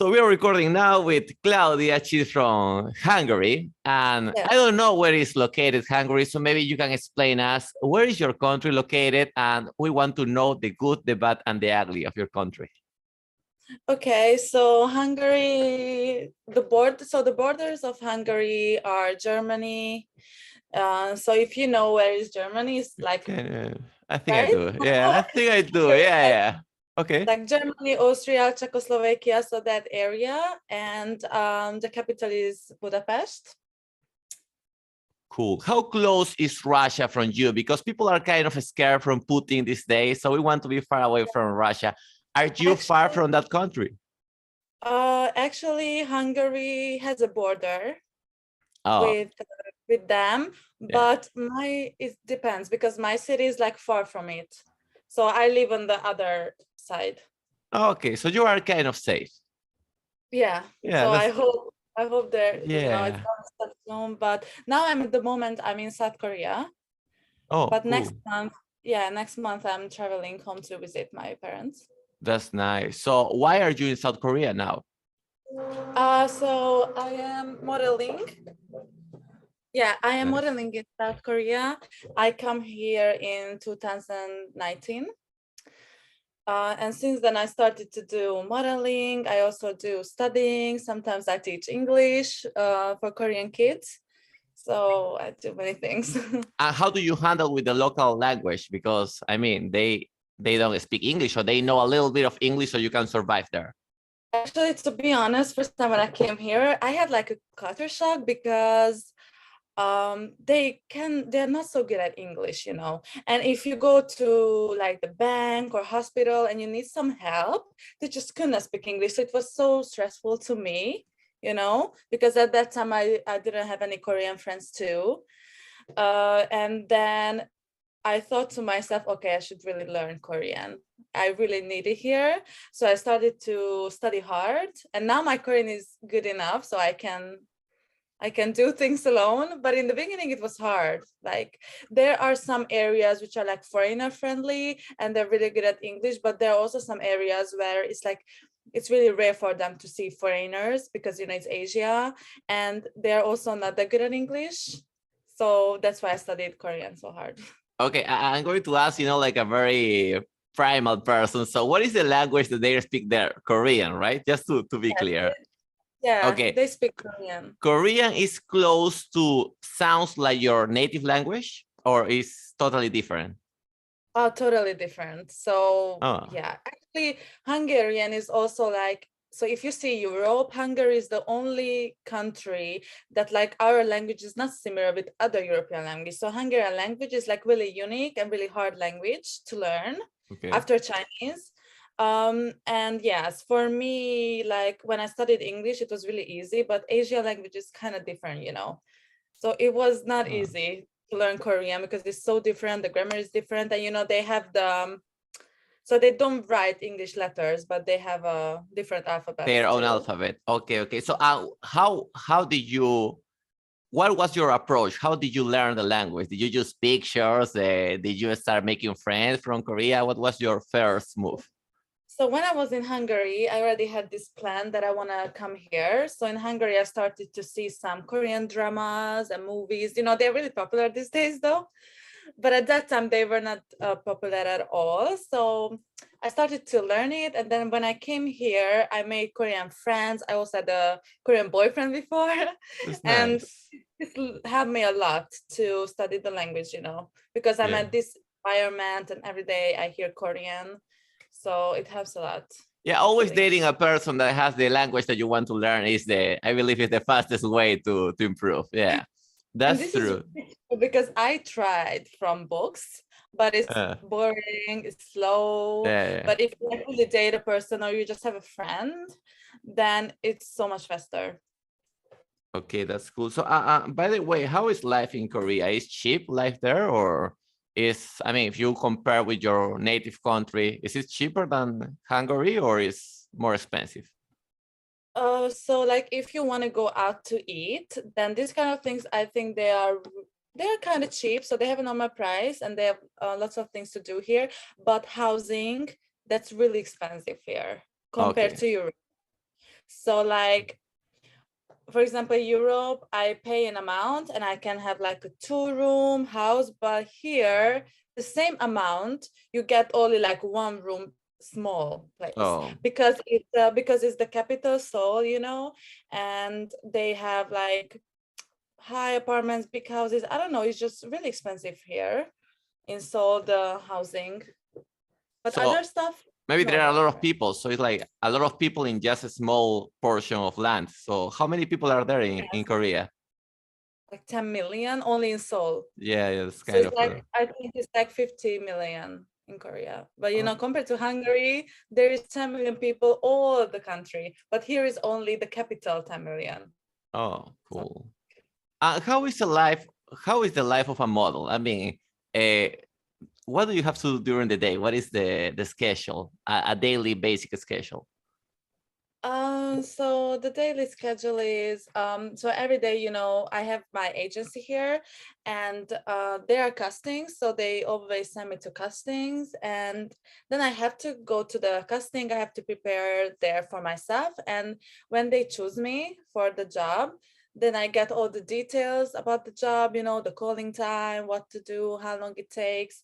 So we are recording now with Claudia. She's from Hungary, and Yeah. I don't know where is located Hungary, so maybe you can explain us where is your country located, and we want to know the good, the bad, and the ugly of your country. Okay, so Hungary, the borders of Hungary are Germany. So if you know where is Germany, it's like I think I right? do. Yeah, I think I do. Yeah, yeah. Okay. Like Germany, Austria, Czechoslovakia, so that area, and the capital is Budapest. Cool. How close is Russia from you? Because people are kind of scared from Putin these days, so we want to be far away from Russia. Are you far from that country? Actually, Hungary has a border Oh, with them, yeah. but it depends because my city is like far from it. So I live on the other side. Okay, so you are kind of safe. Yeah. Yeah, So that's I hope there, it's yeah. gonna start soon. But now at the moment I'm in South Korea. Oh, But cool. next month I'm traveling home to visit my parents. That's nice. So why are you in South Korea now? So I am modeling. Yeah, I am Nice. modeling in South Korea. I come here in 2019. And since then I started to do modeling. I also do studying. Sometimes I teach English for Korean kids. So I do many things. And how do you handle with the local language? Because I mean, they don't speak English, or they know a little bit of English, so you can survive there. Actually, to be honest, first time when I came here, I had like a culture shock because they're not so good at English, you know. And if you go to like the bank or hospital and you need some help, they just couldn't speak English. So it was so stressful to me, you know, because at that time I didn't have any Korean friends too. And then I thought to myself, okay, I should really learn Korean. I really need it here. So I started to study hard, and now my Korean is good enough so I can do things alone. But in the beginning it was hard. Like there are some areas which are like foreigner friendly and they're really good at English, but there are also some areas where it's like it's really rare for them to see foreigners because, you know, it's Asia and they're also not that good at English. So that's why I studied Korean so hard. Okay, I'm going to ask, you know, like a very primal person. So what is the language that they speak there? Korean, right? Just to be clear. Yeah, Okay. they speak Korean. Korean is close to sounds like your native language, or is totally different? Oh, totally different. So Oh. yeah, actually Hungarian is also like, so if you see Europe, Hungary is the only country that like our language is not similar with other European languages. So Hungarian language is like really unique and really hard language to learn after Chinese. And yes, for me, like when I studied English, it was really easy, but Asian language is kind of different, you know. So it was not easy to learn Korean because it's so different. The grammar is different, and you know they have so they don't write English letters, but they have a different alphabet. Their own alphabet. Okay, okay. So how did you? What was your approach? How did you learn the language? Did you just pictures? Did you start making friends from Korea? What was your first move? So when I was in Hungary, I already had this plan that I want to come here. So in Hungary, I started to see some Korean dramas and movies. You know, they're really popular these days, though. But at that time, they were not popular at all. So I started to learn it. And then when I came here, I made Korean friends. I also had a Korean boyfriend before. That's And nice. this helped me a lot to study the language, you know, because I'm at this environment and every day I hear Korean. So it helps a lot. Yeah, always dating a person that has the language that you want to learn is I believe, is the fastest way to improve. Yeah, that's true. Because I tried from books, but it's boring, it's slow. Yeah. But if you really date a person or you just have a friend, then it's so much faster. Okay, that's cool. So, by the way, how is life in Korea? Is cheap life there, or I mean, if you compare with your native country, is it cheaper than Hungary, or is more expensive? So like if you want to go out to eat, then these kind of things, I think they're kind of cheap. So they have a normal price and they have lots of things to do here. But housing, that's really expensive here compared to Europe. So like, for example, Europe, I pay an amount and I can have like a 2-room house, but here the same amount you get only like 1-room small place Oh, because it's the capital Seoul, you know, and they have like high apartments, big houses. I don't know, it's just really expensive here in Seoul, the housing, but so other stuff maybe there are a normal. lot of people. So it's like a lot of people in just a small portion of land. So how many people are there in Korea? Like 10 million only in Seoul. Yeah, yeah, it's So kind it's of like, I think it's like 50 million in Korea. But you know, oh, compared to Hungary, there is 10 million people all the country, but here is only the capital 10 million. oh, So cool. How is the life? How is the life of a model? I mean, uh, what do you have to do during the day? What is the schedule? A daily basic schedule? so the daily schedule is so every day, you know, I have my agency here and there are castings, so they always send me to castings, and then I have to go to the casting. I have to prepare there for myself, and when they choose me for the job, then I get all the details about the job, you know, the calling time, what to do, how long it takes,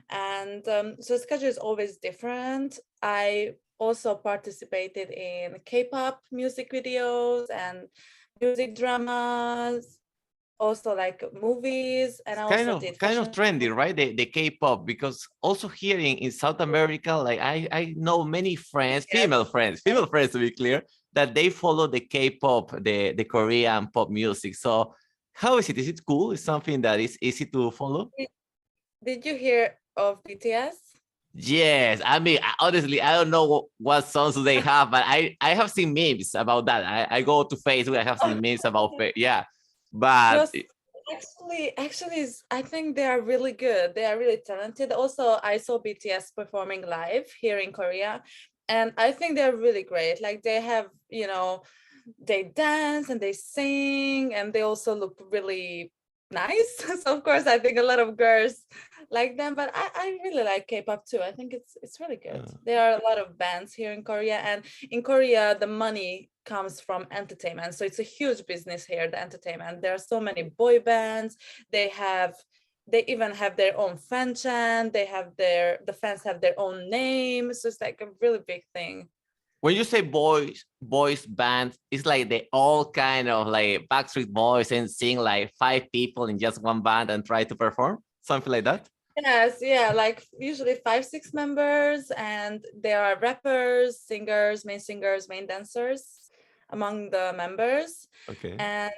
and so the schedule is always different. I also participated in K-pop music videos and music dramas, also like movies, and I also did Kind of fashion trendy, shows. right? The K-pop, because also here in South America, like I know many friends, Yes. female friends to be clear, that they follow the K-pop, the Korean pop music. So how is it? Is it cool? Is something that is easy to follow? Did you hear of BTS? Yes, I mean, honestly, I don't know what songs do they have, but I have seen memes about that. I go to Facebook, I have seen memes about yeah, but Just I think they are really good. They are really talented. Also, I saw BTS performing live here in Korea, and I think they're really great. Like they have, you know, they dance and they sing, and they also look really nice. So of course, I think a lot of girls like them, but I really like K-pop too. I think it's really good. There are a lot of bands here in Korea, and in Korea, the money comes from entertainment. So it's a huge business here, the entertainment. There are so many boy bands. They even have their own fan chant. The fans have their own name. So it's like a really big thing. when you say boys band, it's like they all kind of like Backstreet Boys and sing like 5 people in just one band and try to perform, something like that. Yes, yeah, like usually 5, 6 members, and there are rappers, singers, main dancers among the members. Okay. And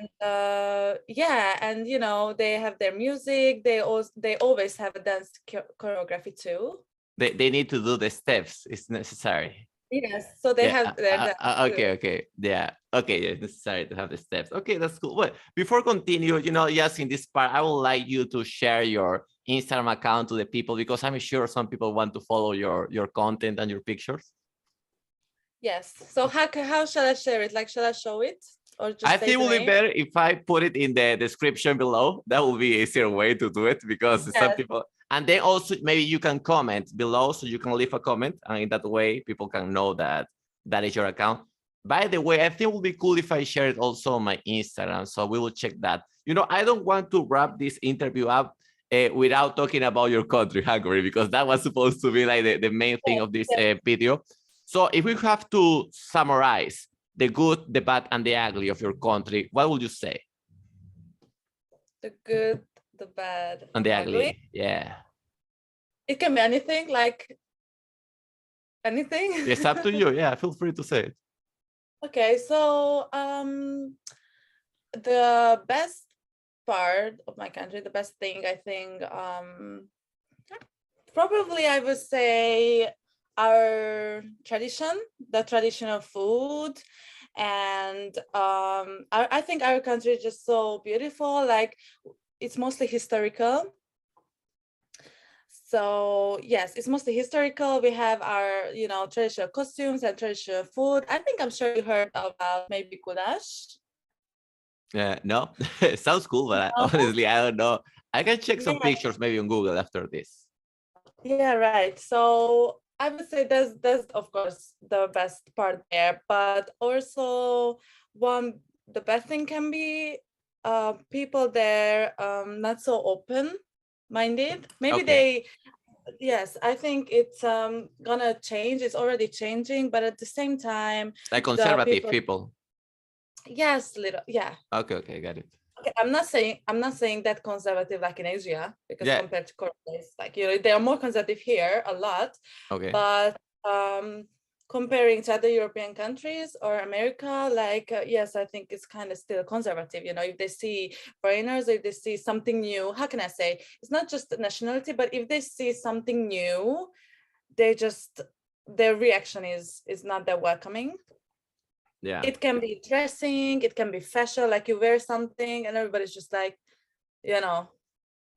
yeah, and you know, they have their music. They always have a dance choreography too. They need to do the steps. It's necessary. Yes, so they Yeah. have their dance too. Okay. Okay. Yeah. Okay. Yeah, it's necessary to have the steps. Okay, that's cool. Well, before continue, you know, just in this part, I would like you to share your Instagram account to the people because I'm sure some people want to follow your content and your pictures. Yes. So how shall I share it? Like, shall I show it or I just say think it the will be name? better if I put it in the description below. That will be easier way to do it because some Yes. people, and then also maybe you can comment below, so you can leave a comment, and in that way people can know that that is your account. By the way, I think it would be cool if I share it also on my Instagram, so we will check that. You know, I don't want to wrap this interview up without talking about your country, Hungary, because that was supposed to be like the main thing of this video. So if we have to summarize the good, the bad, and the ugly of your country, what would you say? The good, the bad, And and the the ugly. ugly, yeah. It can be anything, like anything. It's up to you. Yeah, feel free to say it. Okay, so the best part of my country, the best thing I think, probably I would say our tradition, the traditional food, and I think our country is just so beautiful. Like it's mostly historical. So yes, it's mostly historical. We have our, you know, traditional costumes and traditional food. I think I'm sure you heard about maybe goulash. No, it sounds cool, but No? honestly, I don't know. I can check some Yeah, pictures maybe on Google after this. yeah, right. So I would say that's of course the best part there, but also the bad thing can be people there not so open minded. Maybe Okay. yes, I think it's gonna change. It's already changing, but at the same time, Like the conservative people, people. yes, little, yeah. Okay, okay, got it. Okay, I'm not saying that conservative like in Asia, because Yeah. compared to Korea, it's like, you know, they are more conservative here a lot, Okay. but comparing to other European countries or America, like yes, I think it's kind of still conservative. You know, if they see foreigners, if they see something new, how can I say? It's not just nationality, but if they see something new, they just their reaction is not that welcoming. Yeah. It can be dressing, it can be fashion, like you wear something and everybody's just like, you know,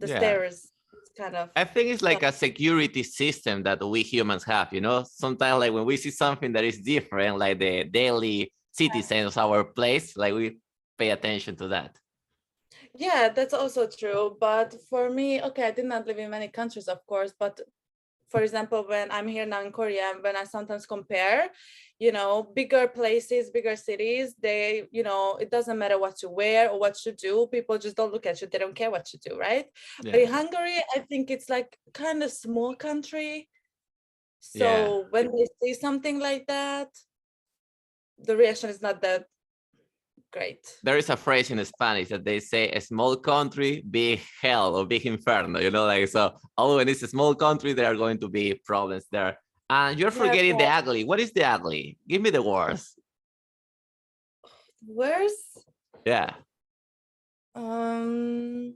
the Yeah. stares kind of I think it's like a security system that we humans have, you know, sometimes like when we see something that is different, like the daily citizens of our place, like we pay attention to that. yeah, that's also true. But for me, okay, I did not live in many countries, of course, but for example, when I'm here now in Korea, when I sometimes compare, you know, bigger places, bigger cities, they, you know, it doesn't matter what you wear or what you do, people just don't look at you, they don't care what you do, right? But in Yeah. Hungary, I think it's like kind of small country. Yeah. So when they say something like that, the reaction is not that great. There is a phrase in Spanish that they say a small country, big hell or big inferno, you know, like, so although when it's a small country, there are going to be problems there. And you're Yeah, forgetting the but ugly. What is the ugly? Give me the words. worse, Yeah. um,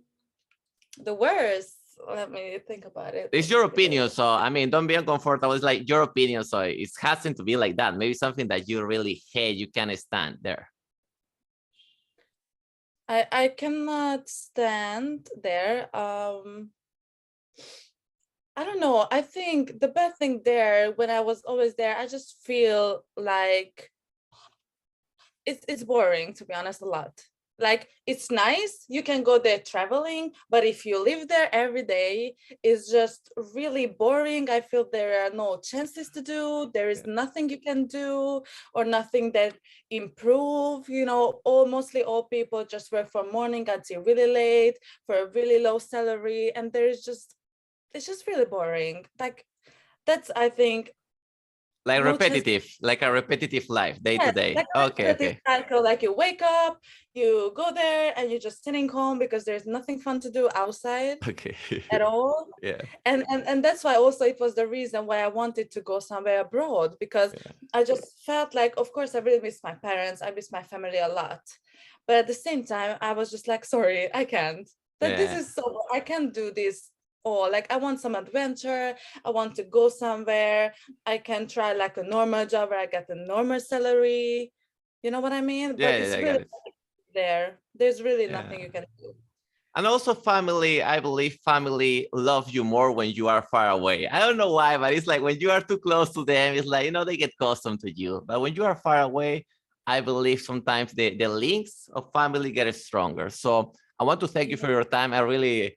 the worst. Let me think about it. It's Let me your think about it. opinion. So, I mean, don't be uncomfortable. It's like your opinion. So it hasn't to be like that. Maybe something that you really hate, you can't stand there. I cannot stand there. I don't know. I think the bad thing there, when I was always there, I just feel like it's boring, to be honest, a lot. Like it's nice, you can go there traveling, but if you live there every day, it's just really boring. I feel there are no chances to do, there is nothing you can do or nothing that improve, you know. Mostly all people just work from morning until really late for a really low salary, and it's just really boring. Like that's, I think, Like no chance. repetitive, like a repetitive life, day to Yes, day. like a Okay, repetitive okay. cycle, like you wake up, you go there and you're just sitting home because there's nothing fun to do outside Okay. at all. Yeah. And that's why also it was the reason why I wanted to go somewhere abroad, because Yeah. I just felt like, of course, I really miss my parents, I miss my family a lot. But at the same time, I was just like, sorry, I can't. That this Yeah. is so, I can't do this. Or like I want some adventure, I want to go somewhere, I can try like a normal job where I get a normal salary, you know what I mean? Yeah, But yeah, it's I really got it. there's really Yeah. nothing you can do. And also family, I believe family loves you more when you are far away. I don't know why, but it's like when you are too close to them, it's like, you know, they get accustomed to you. But when you are far away, I believe sometimes the links of family get stronger. So I want to thank you for your time. I really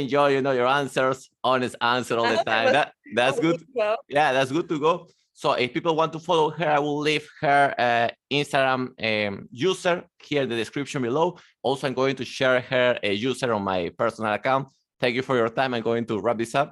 enjoy, you know, your answers, honest answer all I the hope it time. was That's good. well. Yeah, that's good to go. So if people want to follow her, I will leave her Instagram user here in the description below. Also, I'm going to share her user on my personal account. Thank you for your time. I'm going to wrap this up.